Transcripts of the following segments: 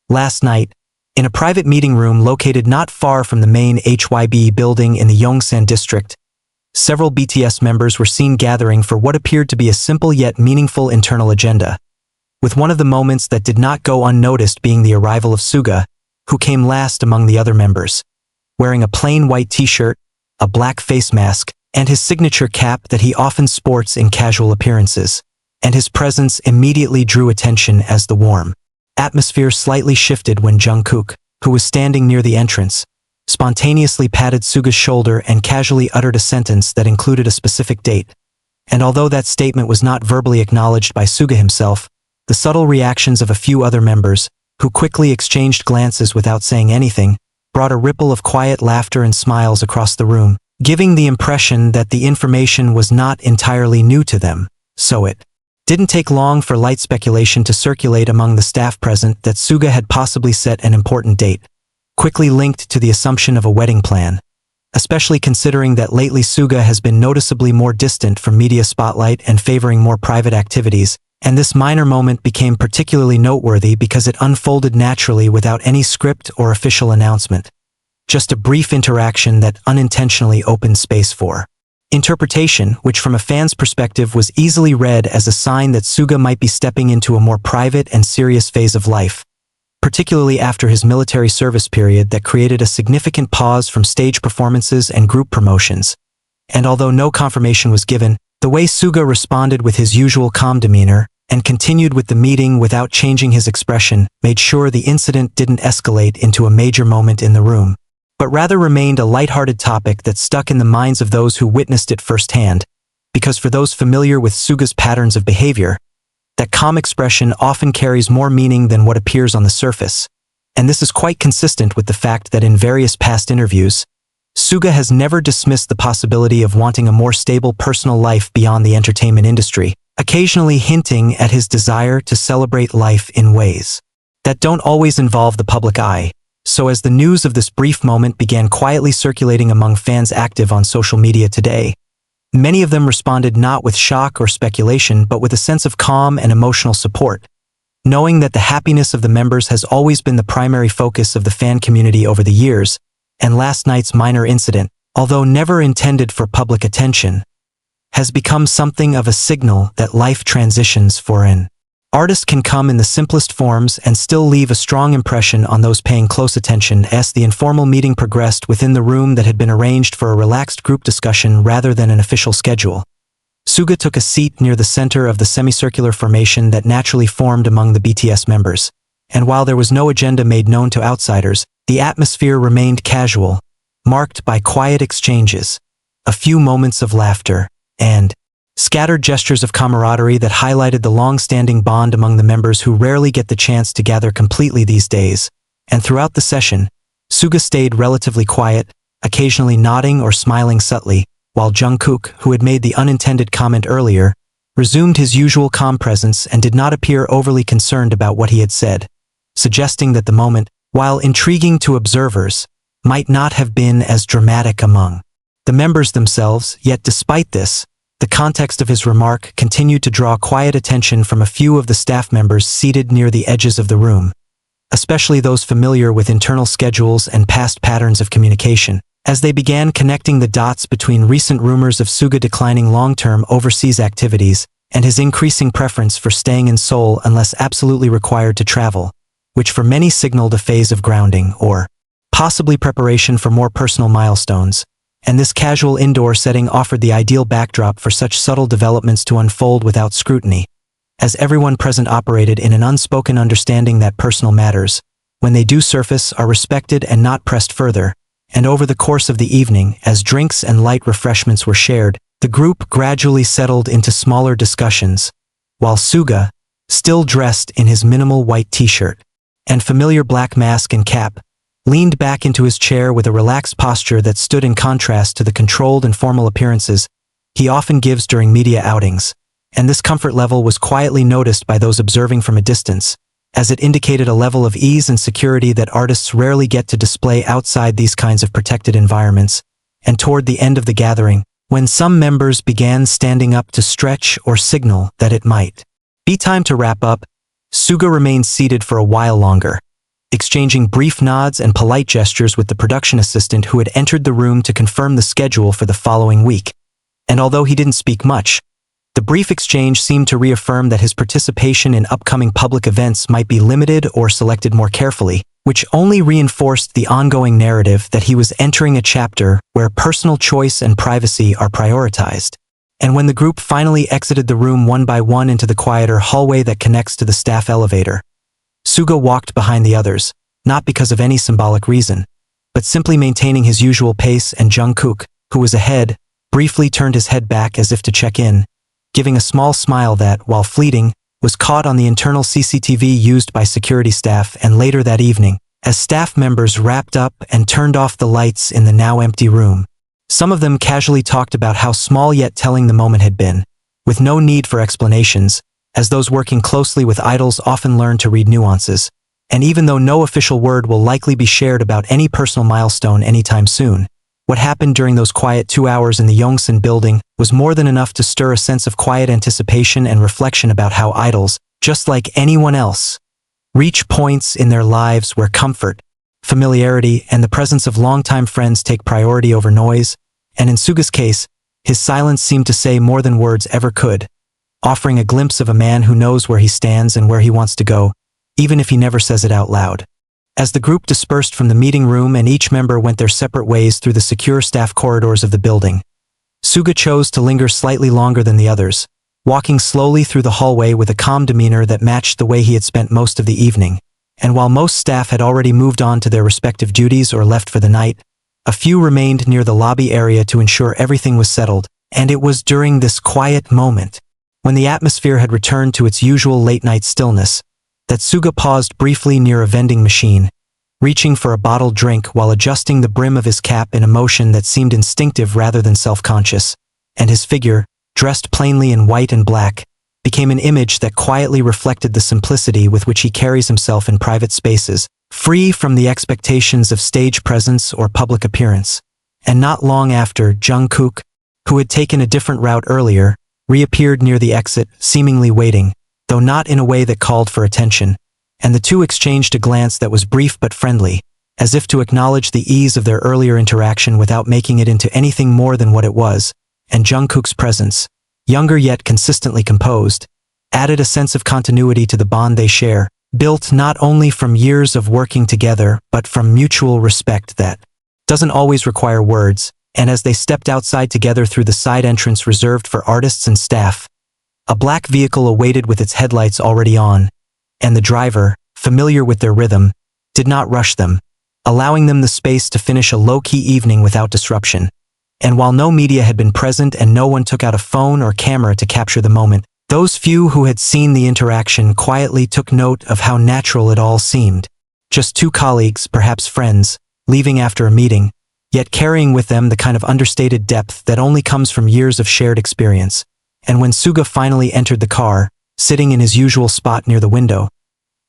Last night, in a private meeting room located not far from the main HYB building in the Yongsan district, several BTS members were seen gathering for what appeared to be a simple yet meaningful internal agenda, with one of the moments that did not go unnoticed being the arrival of SUGA, who came last among the other members, wearing a plain white t-shirt, a black face mask, and his signature cap that he often sports in casual appearances, and his presence immediately drew attention as the warm atmosphere slightly shifted when Jungkook, who was standing near the entrance, spontaneously patted SUGA's shoulder and casually uttered a sentence that included a specific date. And although that statement was not verbally acknowledged by SUGA himself, the subtle reactions of a few other members, who quickly exchanged glances without saying anything, brought a ripple of quiet laughter and smiles across the room, giving the impression that the information was not entirely new to them. So it didn't take long for light speculation to circulate among the staff present that SUGA had possibly set an important date, quickly linked to the assumption of a wedding plan, especially considering that lately SUGA has been noticeably more distant from media spotlight and favoring more private activities, and this minor moment became particularly noteworthy because it unfolded naturally without any script or official announcement. Just a brief interaction that unintentionally opened space for interpretation, which from a fan's perspective was easily read as a sign that SUGA might be stepping into a more private and serious phase of life, particularly after his military service period that created a significant pause from stage performances and group promotions. And although no confirmation was given, the way SUGA responded with his usual calm demeanor and continued with the meeting without changing his expression made sure the incident didn't escalate into a major moment in the room, but rather remained a lighthearted topic that stuck in the minds of those who witnessed it firsthand, because for those familiar with SUGA's patterns of behavior, that calm expression often carries more meaning than what appears on the surface, and this is quite consistent with the fact that in various past interviews, SUGA has never dismissed the possibility of wanting a more stable personal life beyond the entertainment industry, occasionally hinting at his desire to celebrate life in ways that don't always involve the public eye. So as the news of this brief moment began quietly circulating among fans active on social media today, many of them responded not with shock or speculation but with a sense of calm and emotional support, knowing that the happiness of the members has always been the primary focus of the fan community over the years, and last night's minor incident, although never intended for public attention, has become something of a signal that life transitions for an artist can come in the simplest forms and still leave a strong impression on those paying close attention. As the informal meeting progressed within the room that had been arranged for a relaxed group discussion rather than an official schedule, SUGA took a seat near the center of the semicircular formation that naturally formed among the BTS members, and while there was no agenda made known to outsiders, the atmosphere remained casual, marked by quiet exchanges, a few moments of laughter, and scattered gestures of camaraderie that highlighted the long-standing bond among the members who rarely get the chance to gather completely these days. And throughout the session, SUGA stayed relatively quiet, occasionally nodding or smiling subtly, while Jungkook, who had made the unintended comment earlier, resumed his usual calm presence and did not appear overly concerned about what he had said, suggesting that the moment, while intriguing to observers, might not have been as dramatic among the members themselves. Yet despite this, the context of his remark continued to draw quiet attention from a few of the staff members seated near the edges of the room, especially those familiar with internal schedules and past patterns of communication, as they began connecting the dots between recent rumors of SUGA declining long-term overseas activities and his increasing preference for staying in Seoul unless absolutely required to travel, which for many signaled a phase of grounding or possibly preparation for more personal milestones. And this casual indoor setting offered the ideal backdrop for such subtle developments to unfold without scrutiny, as everyone present operated in an unspoken understanding that personal matters, when they do surface, are respected and not pressed further. And over the course of the evening, as drinks and light refreshments were shared, the group gradually settled into smaller discussions, while SUGA, still dressed in his minimal white t-shirt and familiar black mask and cap, leaned back into his chair with a relaxed posture that stood in contrast to the controlled and formal appearances he often gives during media outings, and this comfort level was quietly noticed by those observing from a distance, as it indicated a level of ease and security that artists rarely get to display outside these kinds of protected environments. And toward the end of the gathering, when some members began standing up to stretch or signal that it might be time to wrap up, SUGA remained seated for a while longer, exchanging brief nods and polite gestures with the production assistant who had entered the room to confirm the schedule for the following week. And although he didn't speak much, the brief exchange seemed to reaffirm that his participation in upcoming public events might be limited or selected more carefully, which only reinforced the ongoing narrative that he was entering a chapter where personal choice and privacy are prioritized. And when the group finally exited the room one by one into the quieter hallway that connects to the staff elevator, SUGA walked behind the others, not because of any symbolic reason, but simply maintaining his usual pace, and Jungkook, who was ahead, briefly turned his head back as if to check in, giving a small smile that, while fleeting, was caught on the internal CCTV used by security staff. And later that evening, as staff members wrapped up and turned off the lights in the now empty room, some of them casually talked about how small yet telling the moment had been, with no need for explanations, as those working closely with idols often learn to read nuances. And even though no official word will likely be shared about any personal milestone anytime soon, what happened during those quiet 2 hours in the Yongsan building was more than enough to stir a sense of quiet anticipation and reflection about how idols, just like anyone else, reach points in their lives where comfort, familiarity, and the presence of longtime friends take priority over noise. And in SUGA's case, his silence seemed to say more than words ever could, offering a glimpse of a man who knows where he stands and where he wants to go, even if he never says it out loud. As the group dispersed from the meeting room and each member went their separate ways through the secure staff corridors of the building, SUGA chose to linger slightly longer than the others, walking slowly through the hallway with a calm demeanor that matched the way he had spent most of the evening. And while most staff had already moved on to their respective duties or left for the night, a few remained near the lobby area to ensure everything was settled. And it was during this quiet moment, when the atmosphere had returned to its usual late-night stillness, that SUGA paused briefly near a vending machine, reaching for a bottled drink while adjusting the brim of his cap in a motion that seemed instinctive rather than self-conscious. And his figure, dressed plainly in white and black, became an image that quietly reflected the simplicity with which he carries himself in private spaces, free from the expectations of stage presence or public appearance. And not long after, Jungkook, who had taken a different route earlier, reappeared near the exit, seemingly waiting, though not in a way that called for attention, and the two exchanged a glance that was brief but friendly, as if to acknowledge the ease of their earlier interaction without making it into anything more than what it was. And Jungkook's presence, younger yet consistently composed, added a sense of continuity to the bond they share, built not only from years of working together but from mutual respect that doesn't always require words. And as they stepped outside together through the side entrance reserved for artists and staff, a black vehicle awaited with its headlights already on, and the driver, familiar with their rhythm, did not rush them, allowing them the space to finish a low-key evening without disruption. And while no media had been present and no one took out a phone or camera to capture the moment, those few who had seen the interaction quietly took note of how natural it all seemed. Just two colleagues, perhaps friends, leaving after a meeting, yet carrying with them the kind of understated depth that only comes from years of shared experience. And when SUGA finally entered the car, sitting in his usual spot near the window,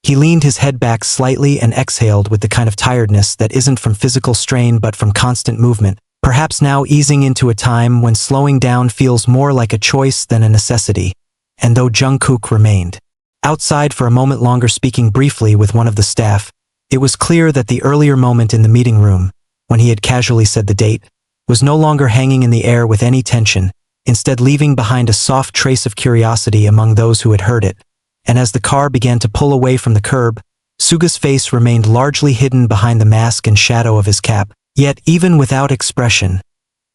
he leaned his head back slightly and exhaled with the kind of tiredness that isn't from physical strain but from constant movement, perhaps now easing into a time when slowing down feels more like a choice than a necessity. And though Jungkook remained outside for a moment longer speaking briefly with one of the staff, it was clear that the earlier moment in the meeting room, when he had casually said the date, was no longer hanging in the air with any tension, instead leaving behind a soft trace of curiosity among those who had heard it. And as the car began to pull away from the curb, SUGA's face remained largely hidden behind the mask and shadow of his cap. Yet even without expression,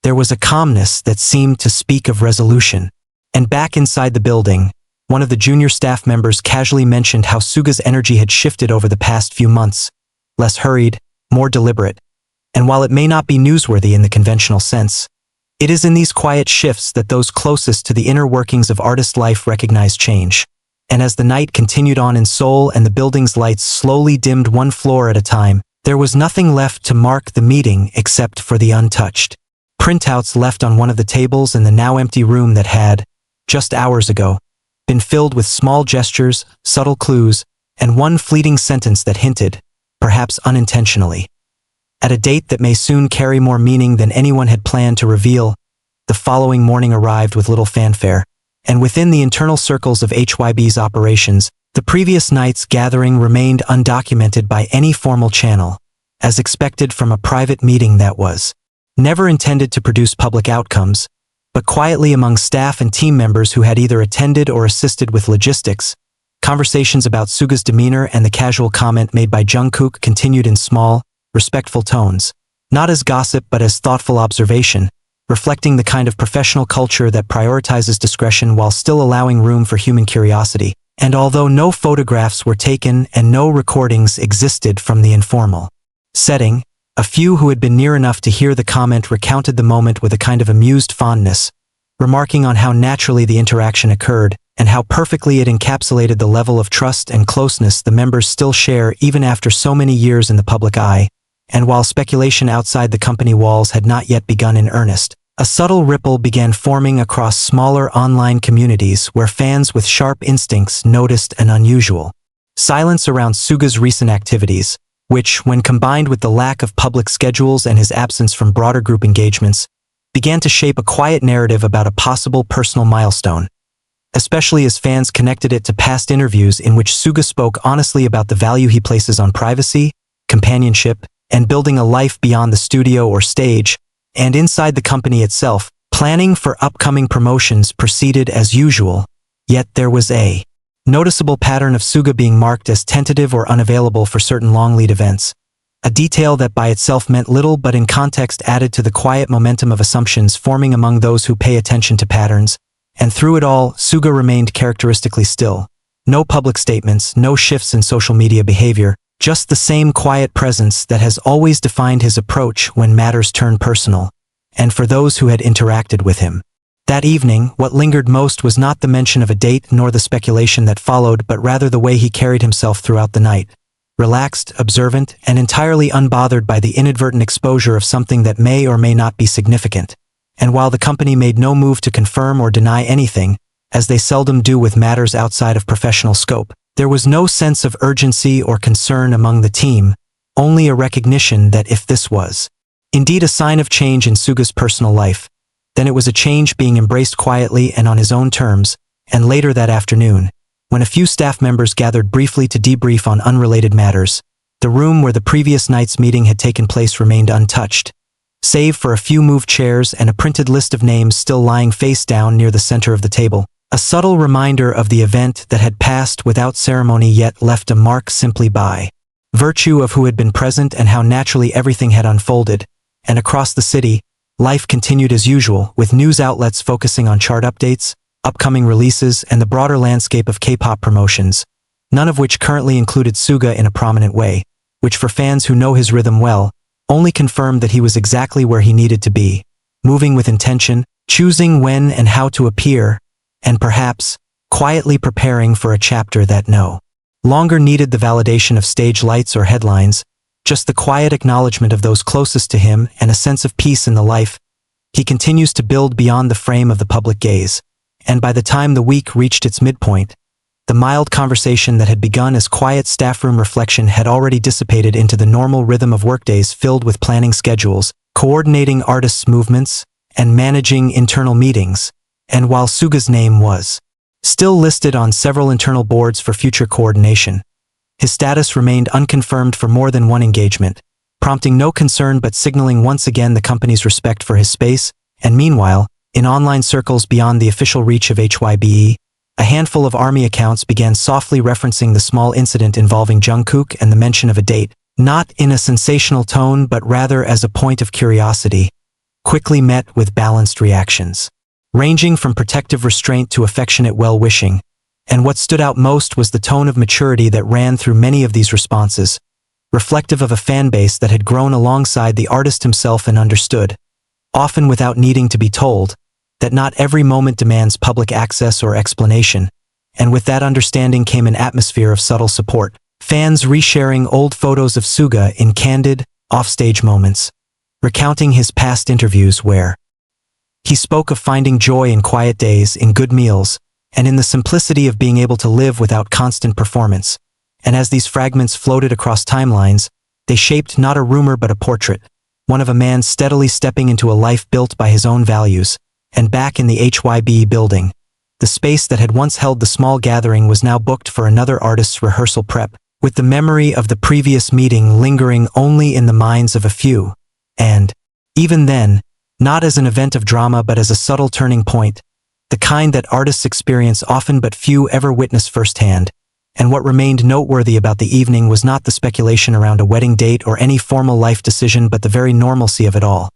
there was a calmness that seemed to speak of resolution. And back inside the building, one of the junior staff members casually mentioned how SUGA's energy had shifted over the past few months, less hurried, more deliberate. And while it may not be newsworthy in the conventional sense, it is in these quiet shifts that those closest to the inner workings of artist life recognize change. And as the night continued on in Seoul and the building's lights slowly dimmed one floor at a time, there was nothing left to mark the meeting except for the untouched printouts left on one of the tables in the now empty room that had, just hours ago, been filled with small gestures, subtle clues, and one fleeting sentence that hinted, perhaps unintentionally, at a date that may soon carry more meaning than anyone had planned to reveal. The following morning arrived with little fanfare, and within the internal circles of HYB's operations, The previous night's gathering remained undocumented by any formal channel, as expected from a private meeting that was never intended to produce public outcomes, but quietly among staff and team members who had either attended or assisted with logistics. Conversations about SUGA's demeanor and the casual comment made by Jungkook continued in small, respectful tones, not as gossip but as thoughtful observation, reflecting the kind of professional culture that prioritizes discretion while still allowing room for human curiosity. And although no photographs were taken and no recordings existed from the informal setting, a few who had been near enough to hear the comment recounted the moment with a kind of amused fondness, remarking on how naturally the interaction occurred and how perfectly it encapsulated the level of trust and closeness the members still share even after so many years in the public eye. And while speculation outside the company walls had not yet begun in earnest, a subtle ripple began forming across smaller online communities where fans with sharp instincts noticed an unusual silence around SUGA's recent activities, which, when combined with the lack of public schedules and his absence from broader group engagements, began to shape a quiet narrative about a possible personal milestone, especially as fans connected it to past interviews in which SUGA spoke honestly about the value he places on privacy, companionship, and building a life beyond the studio or stage. And inside the company itself, planning for upcoming promotions proceeded as usual, yet there was a noticeable pattern of SUGA being marked as tentative or unavailable for certain long lead events, a detail that by itself meant little but in context added to the quiet momentum of assumptions forming among those who pay attention to patterns. And through it all, SUGA remained characteristically still. No public statements, no shifts in social media behavior, just the same quiet presence that has always defined his approach when matters turn personal, and for those who had interacted with him. That evening, what lingered most was not the mention of a date nor the speculation that followed, but rather the way he carried himself throughout the night. Relaxed, observant, and entirely unbothered by the inadvertent exposure of something that may or may not be significant. And while the company made no move to confirm or deny anything, as they seldom do with matters outside of professional scope, there was no sense of urgency or concern among the team, only a recognition that if this was indeed a sign of change in SUGA's personal life, then it was a change being embraced quietly and on his own terms. And later that afternoon, when a few staff members gathered briefly to debrief on unrelated matters, the room where the previous night's meeting had taken place remained untouched, save for a few moved chairs and a printed list of names still lying face down near the center of the table. A subtle reminder of the event that had passed without ceremony yet left a mark simply by virtue of who had been present and how naturally everything had unfolded. And across the city, life continued as usual, with news outlets focusing on chart updates, upcoming releases, and the broader landscape of K-pop promotions, none of which currently included SUGA in a prominent way, which for fans who know his rhythm well, only confirmed that he was exactly where he needed to be, moving with intention, choosing when and how to appear, and perhaps, quietly preparing for a chapter that no longer needed the validation of stage lights or headlines, just the quiet acknowledgement of those closest to him and a sense of peace in the life he continues to build beyond the frame of the public gaze. And by the time the week reached its midpoint, the mild conversation that had begun as quiet staffroom reflection had already dissipated into the normal rhythm of workdays filled with planning schedules, coordinating artists' movements, and managing internal meetings. And while SUGA's name was still listed on several internal boards for future coordination, his status remained unconfirmed for more than one engagement, prompting no concern but signaling once again the company's respect for his space. And meanwhile, in online circles beyond the official reach of HYBE, a handful of ARMY accounts began softly referencing the small incident involving Jungkook and the mention of a date, not in a sensational tone but rather as a point of curiosity, quickly met with balanced reactions, ranging from protective restraint to affectionate well-wishing. And what stood out most was the tone of maturity that ran through many of these responses, reflective of a fan base that had grown alongside the artist himself and understood, often without needing to be told, that not every moment demands public access or explanation. And with that understanding came an atmosphere of subtle support, fans resharing old photos of SUGA in candid, offstage moments, recounting his past interviews where he spoke of finding joy in quiet days, in good meals, and in the simplicity of being able to live without constant performance. And as these fragments floated across timelines, they shaped not a rumor but a portrait, one of a man steadily stepping into a life built by his own values. And back in the HYBE building, The space that had once held the small gathering was now booked for another artist's rehearsal prep, with the memory of the previous meeting lingering only in the minds of a few. And, even then, not as an event of drama but as a subtle turning point, the kind that artists experience often but few ever witness firsthand. And what remained noteworthy about the evening was not the speculation around a wedding date or any formal life decision but the very normalcy of it all.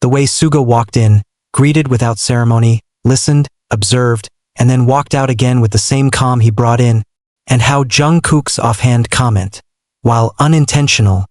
The way SUGA walked in, greeted without ceremony, listened, observed, and then walked out again with the same calm he brought in, and how Jungkook's offhand comment, while unintentional,